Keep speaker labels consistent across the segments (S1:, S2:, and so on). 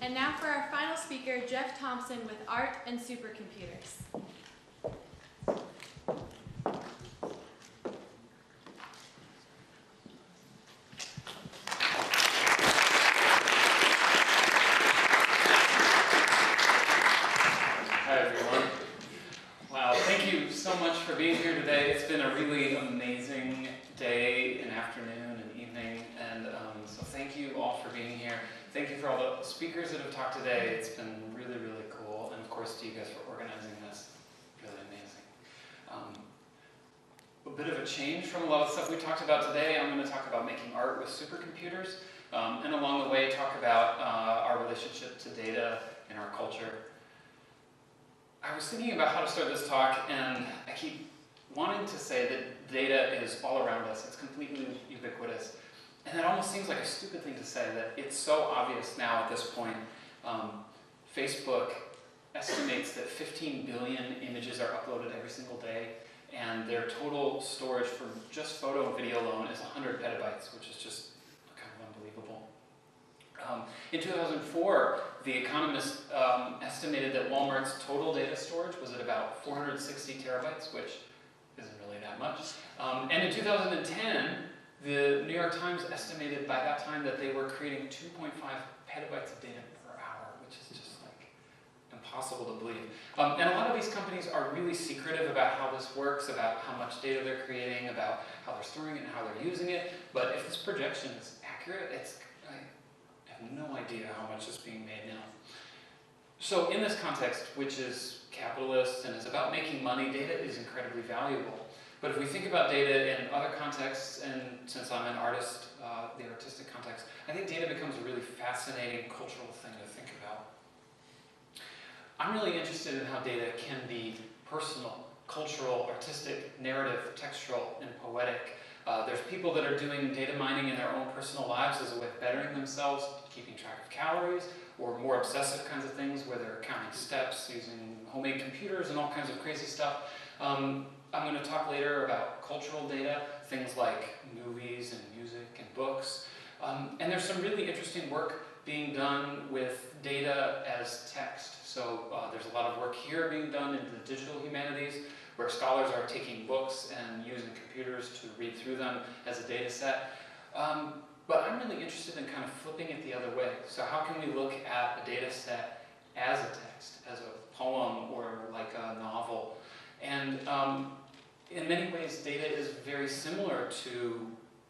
S1: And now for our final speaker, Jeff Thompson with Art and Supercomputers.
S2: Hi everyone. Wow, thank you so much for being here today. It's been a really amazing day and afternoon and evening, and so thank you all for being here. Thank you for all the speakers that have talked today. It's been really, really cool, and of course to you guys for organizing this. Really amazing. A bit of a change from a lot of the stuff we talked about today. I'm going to talk about making art with supercomputers, and along the way talk about our relationship to data in our culture. I was thinking about how to start this talk, and I keep wanting to say that data is all around us. It's completely ubiquitous. And that almost seems like a stupid thing to say, that it's so obvious now at this point. Facebook estimates that 15 billion images are uploaded every single day, and their total storage for just photo and video alone is 100 petabytes, which is just kind of unbelievable. In 2004, The Economist estimated that Walmart's total data storage was at about 460 terabytes, which isn't really that much. And in 2010, the New York Times estimated by that time that they were creating 2.5 petabytes of data per hour, which is just like impossible to believe. And a lot of these companies are really secretive about how this works, about how much data they're creating, about how they're storing it and how they're using it. But if this projection is accurate, I have no idea how much is being made now. So in this context, which is capitalist and is about making money, data is incredibly valuable. But if we think about data in other contexts, and since I'm an artist, the artistic context, I think data becomes a really fascinating cultural thing to think about. I'm really interested in how data can be personal, cultural, artistic, narrative, textual, and poetic. There's people that are doing data mining in their own personal lives as a way of bettering themselves, keeping track of calories, or more obsessive kinds of things where they're counting steps using homemade computers and all kinds of crazy stuff. I'm going to talk later about cultural data, things like movies and music and books. And there's some really interesting work being done with data as text. So there's a lot of work here being done in the digital humanities, where scholars are taking books and using computers to read through them as a data set. But I'm really interested in kind of flipping it the other way. So how can we look at a data set as a text, as a poem, or like a novel? And in many ways, data is very similar to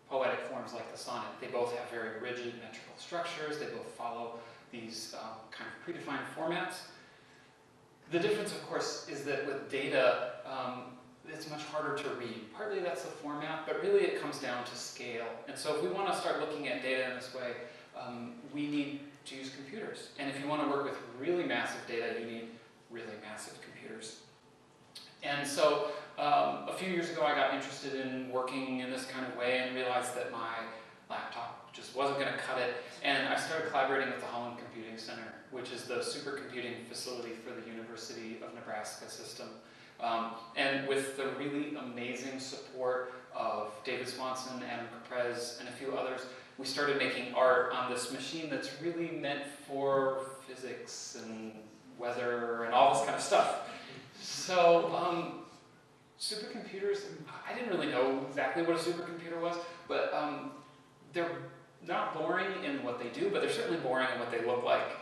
S2: poetic forms like the sonnet. They both have very rigid metrical structures. They both follow these kind of predefined formats. The difference, of course, is that with data, it's much harder to read. Partly that's the format, but really it comes down to scale. And so if we want to start looking at data in this way, we need to use computers. And if you want to work with really massive data, you need really massive computers. And so a few years ago, I got interested in working in this kind of way and realized that my laptop just wasn't going to cut it. And I started collaborating with the Holland Computing Center, which is the supercomputing facility for the University of Nebraska system. And with the really amazing support of David Swanson, Adam Caprez, and a few others, we started making art on this machine that's really meant for physics and weather and all this kind of stuff. So supercomputers, I didn't really know exactly what a supercomputer was, but they're not boring in what they do, but they're certainly boring in what they look like.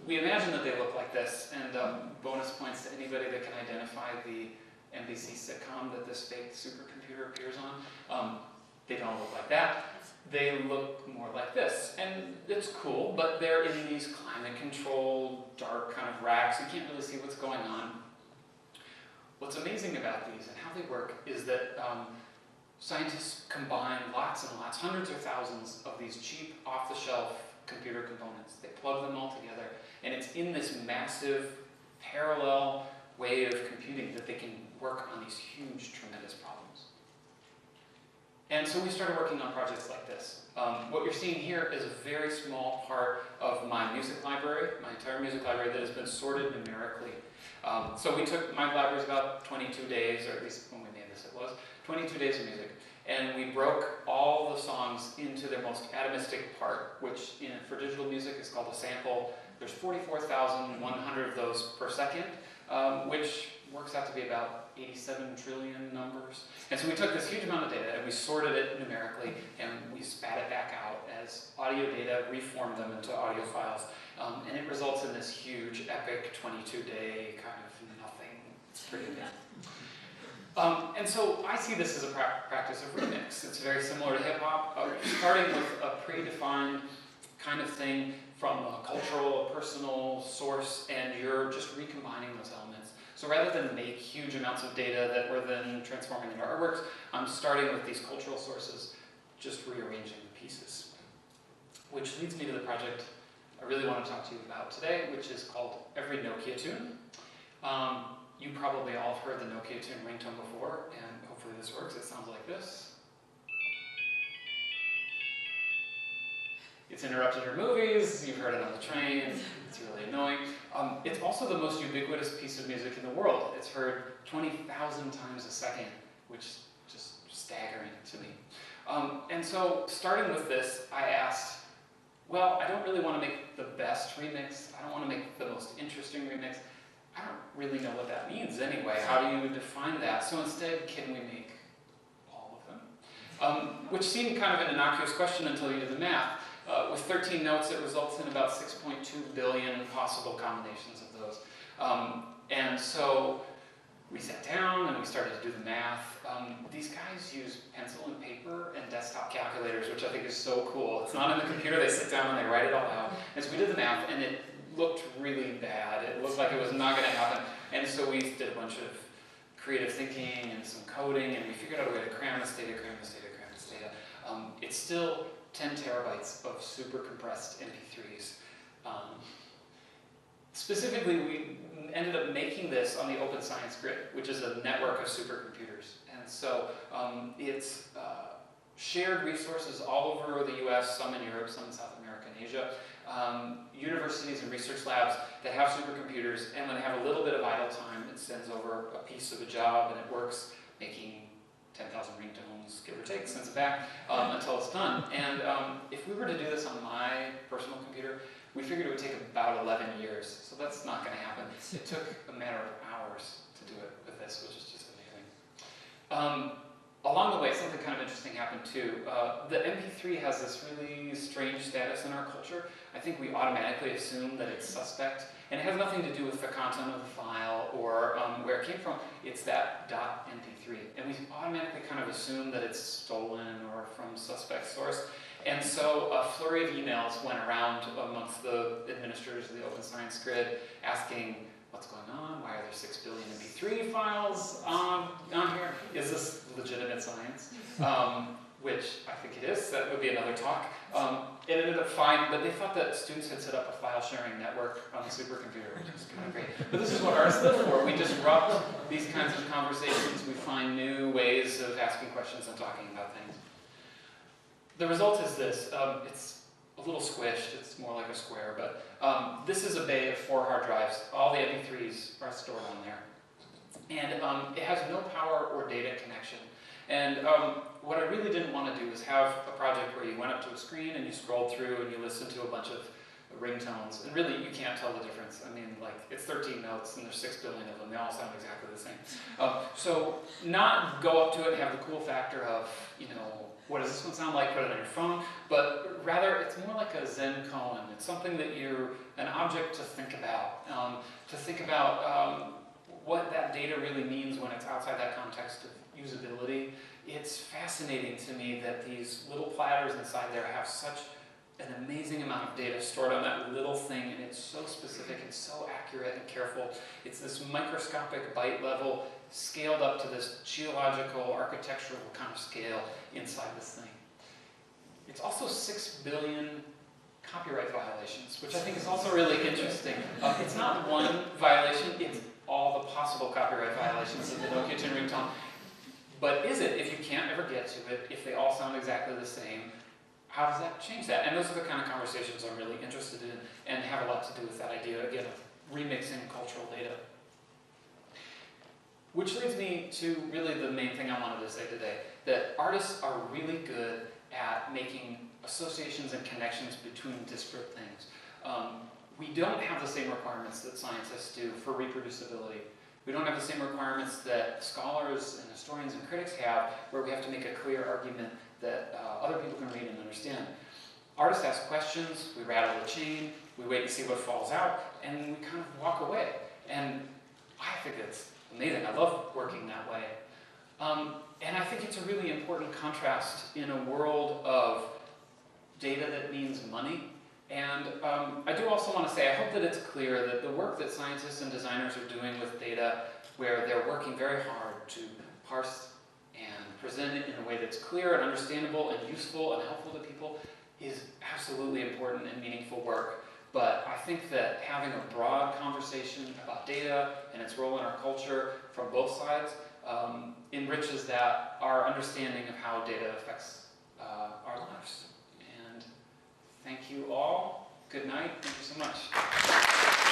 S2: We imagine that they look like this, and bonus points to anybody that can identify the NBC sitcom that this fake supercomputer appears on. They don't look like that. They look more like this, and it's cool, but they're in these climate-controlled, dark kind of racks. You can't really see what's going on. What's amazing about these and how they work is that scientists combine lots and lots, hundreds or thousands of these cheap, off-the-shelf computer components. They plug them all together, and it's in this massive, parallel way of computing that they can work on these huge, tremendous problems. And so we started working on projects like this. What you're seeing here is a very small part of my music library, my entire music library that has been sorted numerically. So we took, my library is about 22 days, or at least when we made this it was, 22 days of music. And we broke all the songs into their most atomistic part, which for digital music is called a sample. There's 44,100 of those per second, which works out to be about 87 trillion numbers. And so we took this huge amount of data and we sorted it numerically and we spat it back out as audio data, reformed them into audio files, and it results in this huge, epic 22-day kind of nothing. It's pretty amazing. And so I see this as a practice of remix. It's very similar to hip-hop, starting with a predefined kind of thing from a cultural, a personal source, and you're just recombining those elements. So rather than make huge amounts of data that we're then transforming into artworks, I'm starting with these cultural sources, just rearranging the pieces. Which leads me to the project I really want to talk to you about today, which is called Every Nokia Tune. You probably all have heard the Nokia Tune ringtone before, and hopefully this works. It sounds like this. It's interrupted your movies, you've heard it on the train, it's really annoying. It's also the most ubiquitous piece of music in the world. It's heard 20,000 times a second, which is just staggering to me. And so, starting with this, I asked, well, I don't really want to make the best remix, I don't want to make the most interesting remix, I don't really know what that means anyway. How do you define that? So instead, can we make all of them? Which seemed kind of an innocuous question until you did the math. With 13 notes, it results in about 6.2 billion possible combinations of those. And so we sat down and we started to do the math. These guys use pencil and paper and desktop calculators, which I think is so cool. It's not in the computer, they sit down and they write it all out. And so we did the math, and it looked really bad. It looked like it was not going to happen. And so we did a bunch of creative thinking and some coding, and we figured out a way to cram this data, cram this data, cram this data. It's still 10 terabytes of super compressed MP3s. Specifically, we ended up making this on the Open Science Grid, which is a network of supercomputers. And so it's shared resources all over the US, some in Europe, some in South America and Asia. Universities and research labs that have supercomputers, and when they have a little bit of idle time, it sends over a piece of a job and it works, making 10,000 ringtones, give or take, sends it back until it's done. And if we were to do this on my personal computer, we figured it would take about 11 years. So that's not going to happen. It took a matter of hours to do it with this, which is just amazing. Along the way, something kind of interesting happened too. The MP3 has this really strange status in our culture. I think we automatically assume that it's suspect, and it has nothing to do with the content of the file or where it came from. It's that .mp3, and we automatically kind of assume that it's stolen or from suspect source. And so a flurry of emails went around amongst the administrators of the Open Science Grid asking, what's going on? Why are there 6 billion MP3 files on here? Is this legitimate science? Which I think it is. That would be another talk. It ended up fine, but they thought that students had set up a file sharing network on the supercomputer, which is kind of great. But this is what artists live for. We disrupt these kinds of conversations. We find new ways of asking questions and talking about things. The result is this. It's a little squished. It's more like a square, but this is a bay of 4 hard drives. All the MP3s are stored on there. And it has no power or data connection. And what I really didn't want to do is have a project where you went up to a screen and you scrolled through and you listened to a bunch of ringtones. And really, you can't tell the difference. I mean, like, it's 13 notes and there's 6 billion of them. They all sound exactly the same. So not go up to it and have the cool factor of, you know, what does this one sound like? Put it on your phone. But rather, it's more like a Zen koan. It's something that you're an object to think about. What that data really means when it's outside that context of usability. It's fascinating to me that these little platters inside there have such an amazing amount of data stored on that little thing, and it's so specific and so accurate and careful. It's this microscopic byte level scaled up to this geological, architectural kind of scale inside this thing. It's also 6 billion copyright violations, which I think is also really interesting. It's not one violation, it's all the possible copyright violations of the Nokia Tune ringtone. But is it, if you can't ever get to it, if they all sound exactly the same, how does that change that? And those are the kind of conversations I'm really interested in and have a lot to do with that idea, again, of remixing cultural data. Which leads me to really the main thing I wanted to say today, that artists are really good at making associations and connections between disparate things. We don't have the same requirements that scientists do for reproducibility. We don't have the same requirements that scholars and historians and critics have, where we have to make a clear argument that other people can read and understand. Artists ask questions, we rattle the chain, we wait and see what falls out, and we kind of walk away. And I think it's amazing. I love working that way. And I think it's a really important contrast in a world of data that means money. And I do also want to say, I hope that it's clear that the work that scientists and designers are doing with data, where they're working very hard to parse and present it in a way that's clear and understandable and useful and helpful to people, is absolutely important and meaningful work. But I think that having a broad conversation about data and its role in our culture from both sides enriches our understanding of how data affects our lives. And thank you all. Good night. Thank you so much.